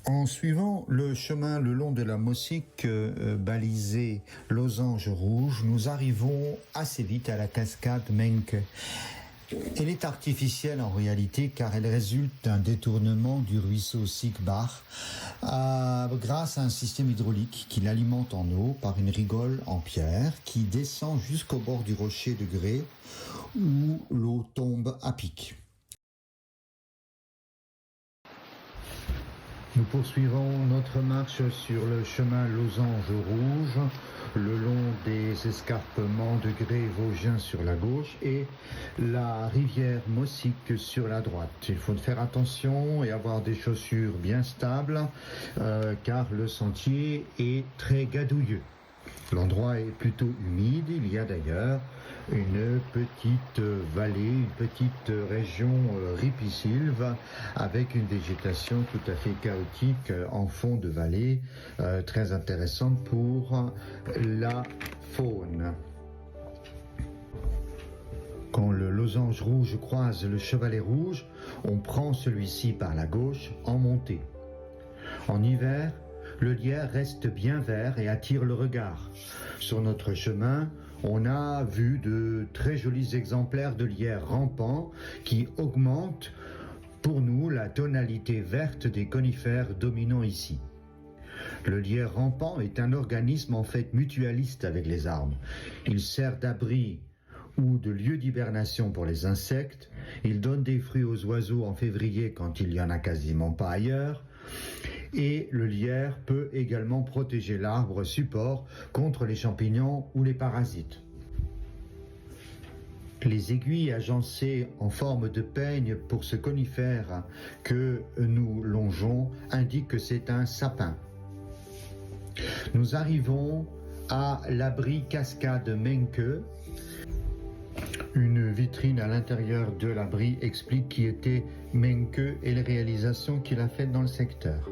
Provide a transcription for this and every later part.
En suivant le chemin le long de la Mossique balisé losange rouge, nous arrivons assez vite à la cascade Menke. Elle est artificielle en réalité car elle résulte d'un détournement du ruisseau Sigbach grâce à un système hydraulique qui l'alimente en eau par une rigole en pierre qui descend jusqu'au bord du rocher de grès où l'eau tombe à pic. Nous poursuivons notre marche sur le chemin losange rouge, le long des escarpements de grès vosgiens sur la gauche et la rivière Mossique sur la droite. Il faut faire attention et avoir des chaussures bien stables car le sentier est très gadouilleux. L'endroit est plutôt humide, il y a d'ailleurs une petite vallée, une petite région ripisylve avec une végétation tout à fait chaotique en fond de vallée, très intéressante pour la faune. Quand le losange rouge croise le chevalet rouge, on prend celui-ci par la gauche en montée. En hiver, le lierre reste bien vert et attire le regard. Sur notre chemin, on a vu de très jolis exemplaires de lierre rampant qui augmentent pour nous la tonalité verte des conifères dominant ici. Le lierre rampant est un organisme en fait mutualiste avec les arbres. Il sert d'abri ou de lieu d'hibernation pour les insectes. Il donne des fruits aux oiseaux en février quand il n'y en a quasiment pas ailleurs. Et le lierre peut également protéger l'arbre support contre les champignons ou les parasites. Les aiguilles agencées en forme de peigne pour ce conifère que nous longeons indiquent que c'est un sapin. Nous arrivons à l'abri cascade Menke. Une vitrine à l'intérieur de l'abri explique qui était Menke et les réalisations qu'il a faites dans le secteur.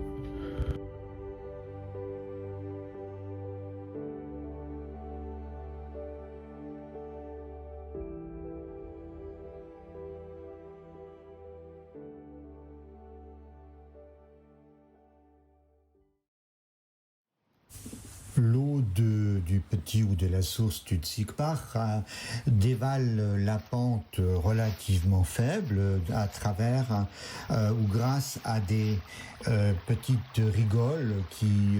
L'eau du petit ou de la source du Sigbach dévale la pente relativement faible à travers ou grâce à des petites rigoles qui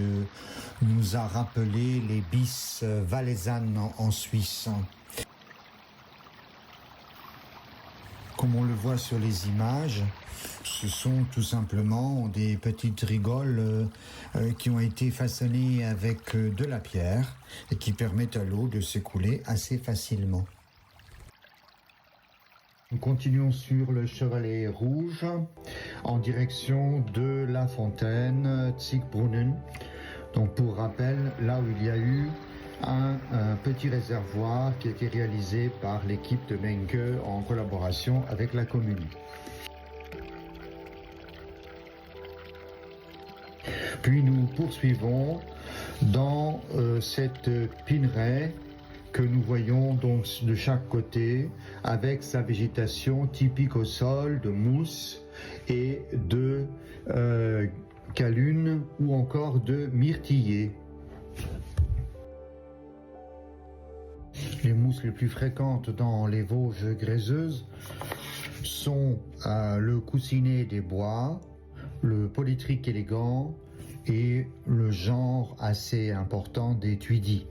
nous a rappelé les bis valaisannes en Suisse. Comme on le voit sur les images, ce sont tout simplement des petites rigoles qui ont été façonnées avec de la pierre et qui permettent à l'eau de s'écouler assez facilement. Nous continuons sur le chevalet rouge en direction de la fontaine Ziegbrunnen. Donc pour rappel, là où il y a eu un petit réservoir qui a été réalisé par l'équipe de Menke en collaboration avec la commune. Puis nous poursuivons dans cette pineraie que nous voyons donc de chaque côté avec sa végétation typique au sol de mousse et de calunes ou encore de myrtillers. Les mousses les plus fréquentes dans les Vosges gréseuses sont le coussinet des bois, le polytrique élégant et le genre assez important des tuidis.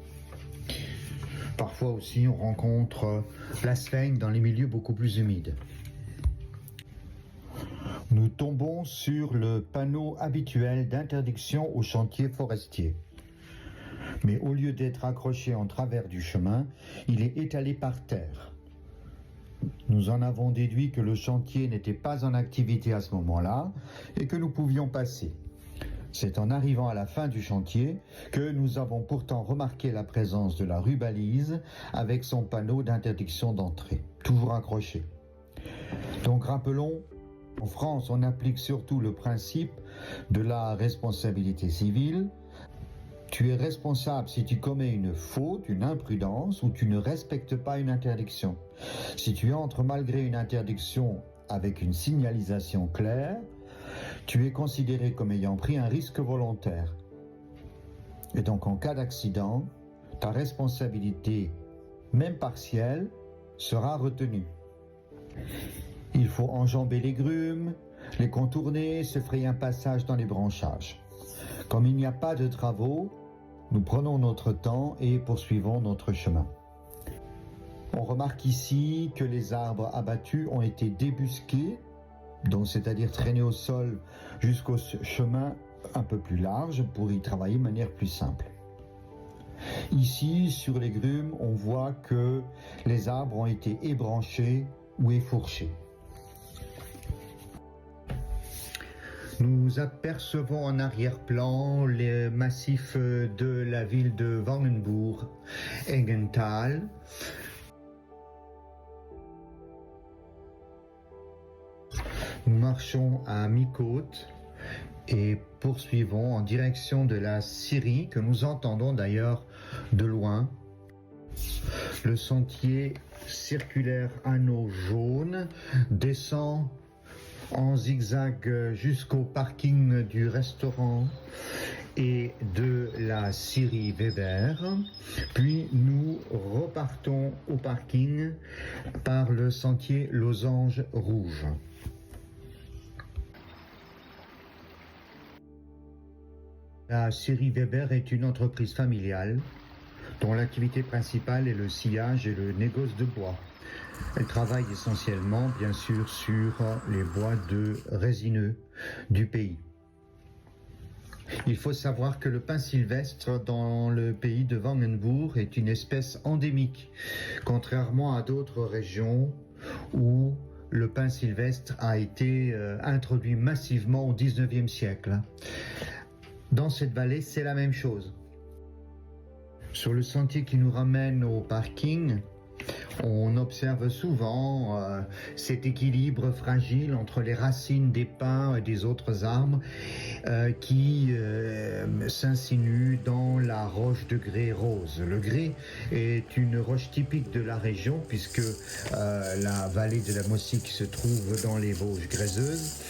Parfois aussi on rencontre la sphaigne dans les milieux beaucoup plus humides. Nous tombons sur le panneau habituel d'interdiction aux chantiers forestiers. Mais au lieu d'être accroché en travers du chemin, il est étalé par terre. Nous en avons déduit que le chantier n'était pas en activité à ce moment-là et que nous pouvions passer. C'est en arrivant à la fin du chantier que nous avons pourtant remarqué la présence de la rue balise avec son panneau d'interdiction d'entrée, toujours accroché. Donc rappelons, en France, on applique surtout le principe de la responsabilité civile. Tu es responsable si tu commets une faute, une imprudence ou tu ne respectes pas une interdiction. Si tu entres malgré une interdiction avec une signalisation claire, tu es considéré comme ayant pris un risque volontaire. Et donc en cas d'accident, ta responsabilité, même partielle, sera retenue. Il faut enjamber les grumes, les contourner, se frayer un passage dans les branchages. Comme il n'y a pas de travaux, nous prenons notre temps et poursuivons notre chemin. On remarque ici que les arbres abattus ont été débusqués, donc c'est-à-dire traînés au sol jusqu'au chemin un peu plus large pour y travailler de manière plus simple. Ici, sur les grumes, on voit que les arbres ont été ébranchés ou effourchés. Nous apercevons en arrière-plan les massifs de la ville de Wangenbourg, Engenthal. Nous marchons à mi-côte et poursuivons en direction de la Syrie, que nous entendons d'ailleurs de loin. Le sentier circulaire anneau jaune descend en zigzag jusqu'au parking du restaurant et de la Syrie Weber. Puis nous repartons au parking par le sentier Losange Rouge. La Syrie Weber est une entreprise familiale dont l'activité principale est le sciage et le négoce de bois. Elle travaille essentiellement, bien sûr, sur les bois de résineux du pays. Il faut savoir que le pin sylvestre dans le pays de Wangenbourg est une espèce endémique, contrairement à d'autres régions où le pin sylvestre a été introduit massivement au XIXe siècle. Dans cette vallée, c'est la même chose. Sur le sentier qui nous ramène au parking, on observe souvent cet équilibre fragile entre les racines des pins et des autres arbres qui s'insinuent dans la roche de grès rose. Le grès est une roche typique de la région puisque la vallée de la Mossique se trouve dans les Vosges gréseuses.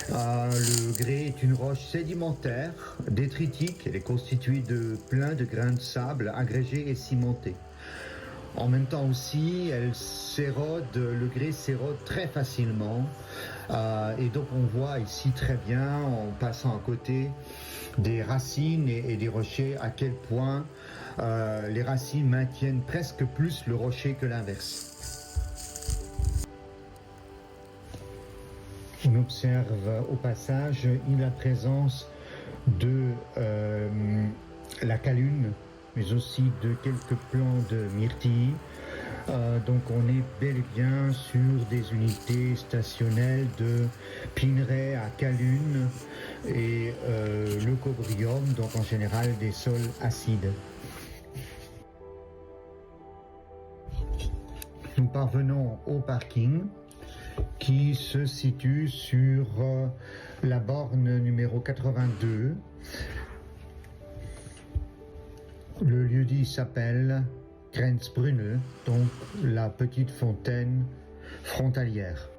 Le grès est une roche sédimentaire, détritique. Elle est constituée de plein de grains de sable agrégés et cimentés. En même temps aussi, le grès s'érode très facilement et donc on voit ici très bien, en passant à côté des racines et des rochers, à quel point les racines maintiennent presque plus le rocher que l'inverse. On observe au passage la présence de la calune, mais aussi de quelques plants de myrtille. Donc on est bel et bien sur des unités stationnelles de pinerais à calune et le cobrium, donc en général des sols acides. Nous parvenons au parking qui se situe sur la borne numéro 82. Le lieu-dit s'appelle Grenzbrunne, donc la petite fontaine frontalière.